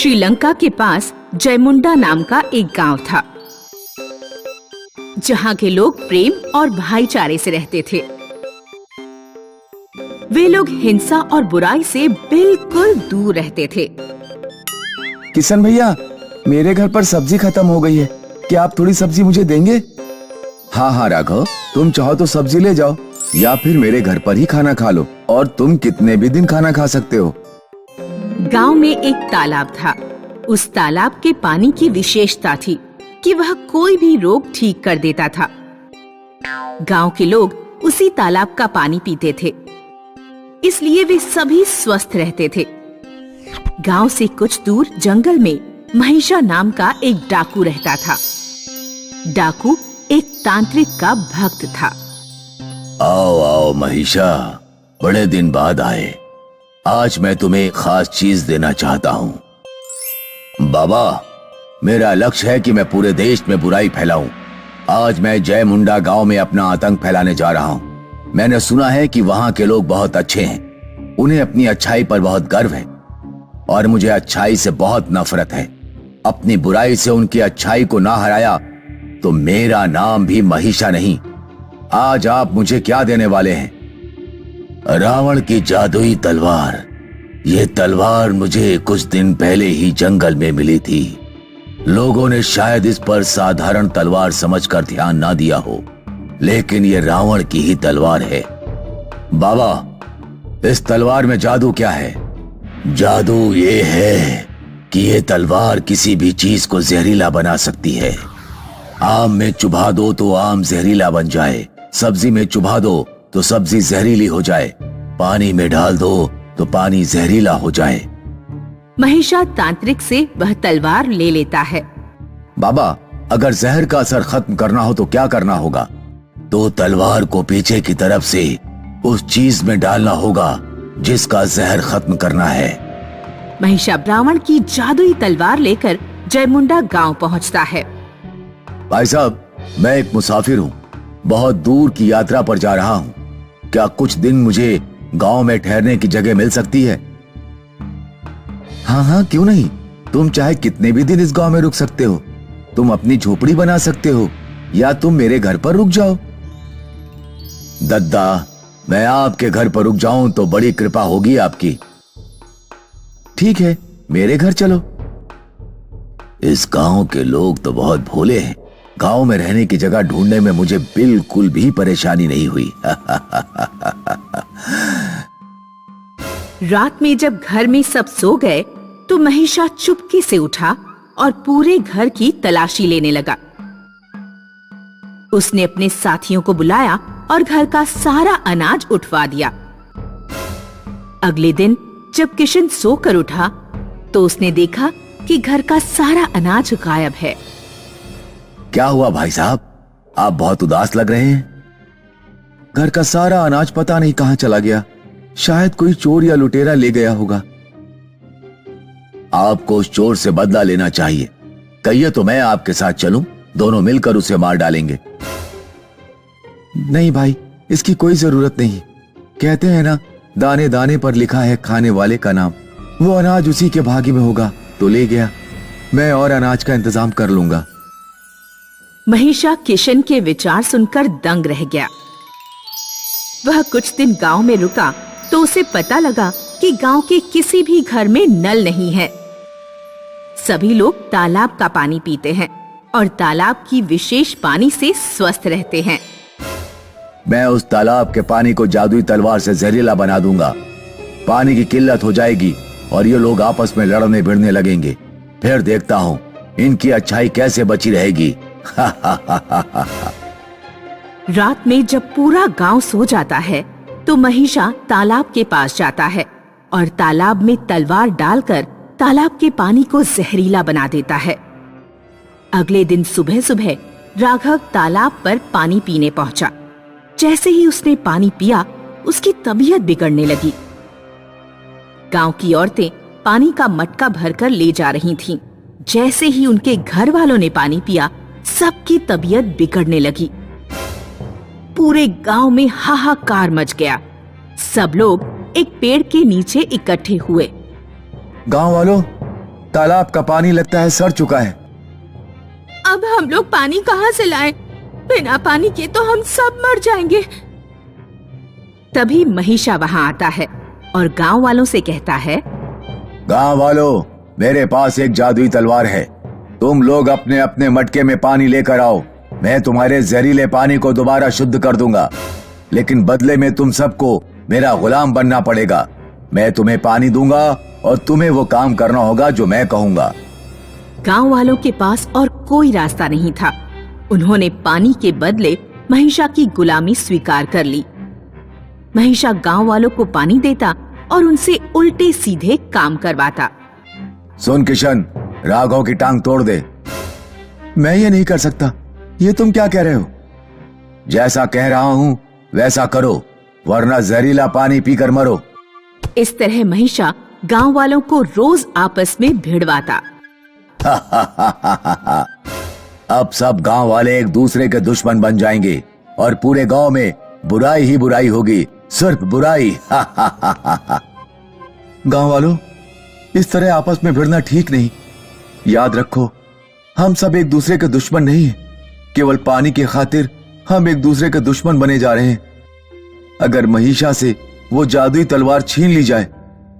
श्रीलंका के पास जयमुंडा नाम का एक गांव था, जहां के लोग प्रेम और भाईचारे से रहते थे। वे लोग हिंसा और बुराई से बिल्कुल दूर रहते थे। किशन भैया, मेरे घर पर सब्जी खत्म हो गई है, क्या आप थोड़ी सब्जी मुझे देंगे? हाँ हाँ राघव, तुम चाहो तो सब्जी ले जाओ या फिर मेरे घर पर ही खाना खा लो, और तुम कितने भी दिन खाना खा सकते हो। गांव में एक तालाब था। उस तालाब के पानी की विशेषता थी कि वह कोई भी रोग ठीक कर देता था। गांव के लोग उसी तालाब का पानी पीते थे, इसलिए वे सभी स्वस्थ रहते थे। गांव से कुछ दूर जंगल में महिषा नाम का एक डाकू रहता था। डाकू एक तांत्रिक का भक्त था। आओ आओ महिषा, बड़े दिन बाद आए। आज मैं तुम्हें खास चीज देना चाहता हूँ। बाबा, मेरा लक्ष्य है कि मैं पूरे देश में बुराई फैलाऊं। आज मैं जयमुंडा गांव में अपना आतंक फैलाने जा रहा हूँ। मैंने सुना है कि वहां के लोग बहुत अच्छे हैं, उन्हें अपनी अच्छाई पर बहुत गर्व है, और मुझे अच्छाई से बहुत नफरत है। अपनी बुराई से उनकी अच्छाई को ना हराया तो मेरा नाम भी महिषा नहीं। आज आप मुझे क्या देने वाले हैं? रावण की जादुई तलवार। ये तलवार मुझे कुछ दिन पहले ही जंगल में मिली थी। लोगों ने शायद इस पर साधारण तलवार समझकर ध्यान ना दिया हो, लेकिन ये रावण की ही तलवार है। बाबा, इस तलवार में जादू क्या है? जादू ये है कि ये तलवार किसी भी चीज को जहरीला बना सकती है। आम में चुभा दो तो आम जहरीला बन जाए, सब्जी में चुभा दो तो सब्जी जहरीली हो जाए, पानी में डाल दो तो पानी जहरीला हो जाए। महिषा तांत्रिक से वह तलवार ले लेता है। बाबा, अगर जहर का असर खत्म करना हो तो क्या करना होगा? तो तलवार को पीछे की तरफ से उस चीज में डालना होगा जिसका जहर खत्म करना है। महिषा ब्राह्मण की जादुई तलवार लेकर जयमुंडा गांव पहुंचता है। भाई साहब, मैं एक मुसाफिर हूँ, बहुत दूर की यात्रा पर जा रहा हूँ। क्या कुछ दिन मुझे गांव में ठहरने की जगह मिल सकती है? हाँ हाँ, क्यों नहीं। तुम चाहे कितने भी दिन इस गांव में रुक सकते हो। तुम अपनी झोपड़ी बना सकते हो या तुम मेरे घर पर रुक जाओ। दद्दा, मैं आपके घर पर रुक जाऊं तो बड़ी कृपा होगी आपकी। ठीक है, मेरे घर चलो। इस गांव के लोग तो बहुत भोले हैं। गांव में रहने की जगह ढूंढने में मुझे बिल्कुल भी परेशानी नहीं हुई। रात में जब घर में सब सो गए तो महिषा चुपके से उठा और पूरे घर की तलाशी लेने लगा। उसने अपने साथियों को बुलाया और घर का सारा अनाज उठवा दिया। अगले दिन जब किशन सोकर उठा तो उसने देखा कि घर का सारा अनाज गायब है। क्या हुआ भाई साहब, आप बहुत उदास लग रहे हैं? घर का सारा अनाज पता नहीं कहां चला गया। शायद कोई चोर या लुटेरा ले गया होगा। आपको उस चोर से बदला लेना चाहिए। कहिए तो मैं आपके साथ चलूं, दोनों मिलकर उसे मार डालेंगे। नहीं भाई, इसकी कोई जरूरत नहीं। कहते हैं ना, दाने दाने पर लिखा है खाने वाले का नाम। वो अनाज उसी के भाग्य में होगा तो ले गया। मैं और अनाज का इंतजाम कर लूंगा। महिषा किशन के विचार सुनकर दंग रह गया। वह कुछ दिन गांव में रुका तो उसे पता लगा कि गांव के किसी भी घर में नल नहीं है। सभी लोग तालाब का पानी पीते हैं और तालाब की विशेष पानी से स्वस्थ रहते हैं। मैं उस तालाब के पानी को जादुई तलवार से जहरीला बना दूंगा। पानी की किल्लत हो जाएगी और ये लोग आपस में लड़ने भिड़ने लगेंगे। फिर देखता हूँ इनकी अच्छाई कैसे बची रहेगी। रात में जब पूरा गांव सो जाता है तो महिषा तालाब के पास जाता है और तालाब में तलवार डालकर तालाब के पानी को जहरीला बना देता है। अगले दिन सुबह सुबह राघव तालाब पर पानी पीने पहुंचा। जैसे ही उसने पानी पिया, उसकी तबीयत बिगड़ने लगी। गांव की औरतें पानी का मटका भरकर ले जा रही थीं। जैसे ही उनके घर वालों ने पानी पिया, सबकी तबीयत बिगड़ने लगी। पूरे गांव में हाहाकार मच गया। सब लोग एक पेड़ के नीचे इकट्ठे हुए। गांव वालों, तालाब का पानी लगता है सड़ चुका है। अब हम लोग पानी कहाँ से लाएं? बिना पानी के तो हम सब मर जाएंगे। तभी महिषा वहाँ आता है और गांव वालों से कहता है, गांव वालों, मेरे पास एक जादुई तलवार है। तुम लोग अपने अपने मटके में पानी लेकर आओ। मैं तुम्हारे जहरीले पानी को दोबारा शुद्ध कर दूंगा, लेकिन बदले में तुम सबको मेरा गुलाम बनना पड़ेगा। मैं तुम्हें पानी दूंगा और तुम्हें वो काम करना होगा जो मैं कहूंगा। गांव वालों के पास और कोई रास्ता नहीं था। उन्होंने पानी के बदले महिषा की गुलामी स्वीकार कर ली। महिषा गांव वालों को पानी देता और उनसे उल्टे सीधे काम करवाता। सुन किशन, राघव की टांग तोड़ दे। मैं ये नहीं कर सकता। ये तुम क्या कह रहे हो? जैसा कह रहा हूँ वैसा करो, वरना जहरीला पानी पीकर मरो। इस तरह महिषा गांव वालों को रोज आपस में भिड़वाता। अब सब गांव वाले एक दूसरे के दुश्मन बन जाएंगे और पूरे गांव में बुराई ही बुराई होगी, सिर्फ बुराई। गांव वालों, इस तरह आपस में भिड़ना ठीक नहीं। याद रखो, हम सब एक दूसरे के दुश्मन नहीं हैं। केवल पानी की खातिर हम एक दूसरे के दुश्मन बने जा रहे हैं। अगर महिषा से वो जादुई तलवार छीन ली जाए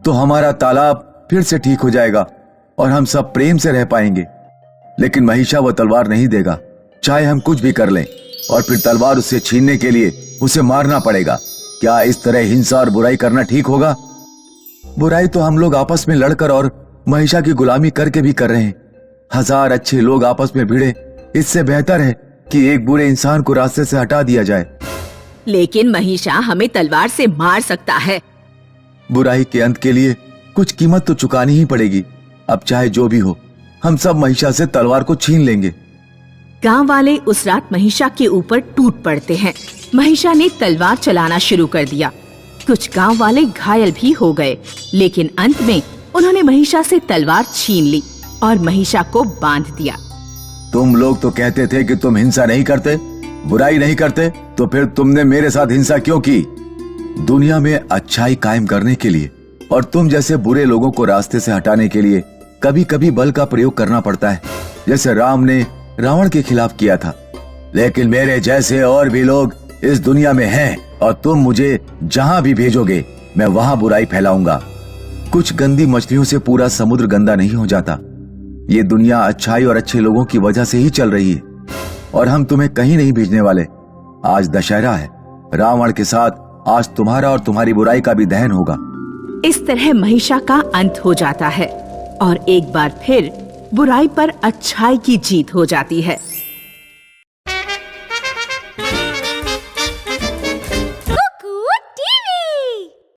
तो हमारा तालाब फिर से ठीक हो जाएगा और हम सब प्रेम से रह पाएंगे। लेकिन महिषा वो तलवार नहीं देगा, चाहे हम कुछ भी कर लें, और फिर तलवार उससे छीनने के लिए उसे मारना पड़ेगा। क्या इस तरह हिंसा और बुराई करना ठीक होगा? बुराई तो हम लोग आपस में लड़कर और महिषा की गुलामी करके भी कर रहे हैं। 1000 अच्छे लोग आपस में भिड़े, इससे बेहतर है कि एक बुरे इंसान को रास्ते से हटा दिया जाए। लेकिन महिषा हमें तलवार से मार सकता है। बुराई के अंत के लिए कुछ कीमत तो चुकानी ही पड़ेगी। अब चाहे जो भी हो, हम सब महिषा से तलवार को छीन लेंगे। गांव वाले उस रात महिषा के ऊपर टूट पड़ते हैं। महिषा ने तलवार चलाना शुरू कर दिया। कुछ गांव वाले घायल भी हो गए, लेकिन अंत में उन्होंने महिषा से तलवार छीन ली और महिषा को बांध दिया। तुम लोग तो कहते थे कि तुम हिंसा नहीं करते, बुराई नहीं करते, तो फिर तुमने मेरे साथ हिंसा क्यों की? दुनिया में अच्छाई कायम करने के लिए और तुम जैसे बुरे लोगों को रास्ते से हटाने के लिए कभी कभी बल का प्रयोग करना पड़ता है, जैसे राम ने रावण के खिलाफ किया था। लेकिन मेरे जैसे और भी लोग इस दुनिया में हैं, और तुम मुझे जहां भी भेजोगे मैं वहां बुराई फैलाऊंगा। कुछ गंदी मछलियों से पूरा समुद्र गंदा नहीं हो जाता। ये दुनिया अच्छाई और अच्छे लोगों की वजह से ही चल रही है, और हम तुम्हें कहीं नहीं भेजने वाले। आज दशहरा है, रावण के साथ आज तुम्हारा और तुम्हारी बुराई का भी दहन होगा। इस तरह महिषा का अंत हो जाता है और एक बार फिर बुराई पर अच्छाई की जीत हो जाती है।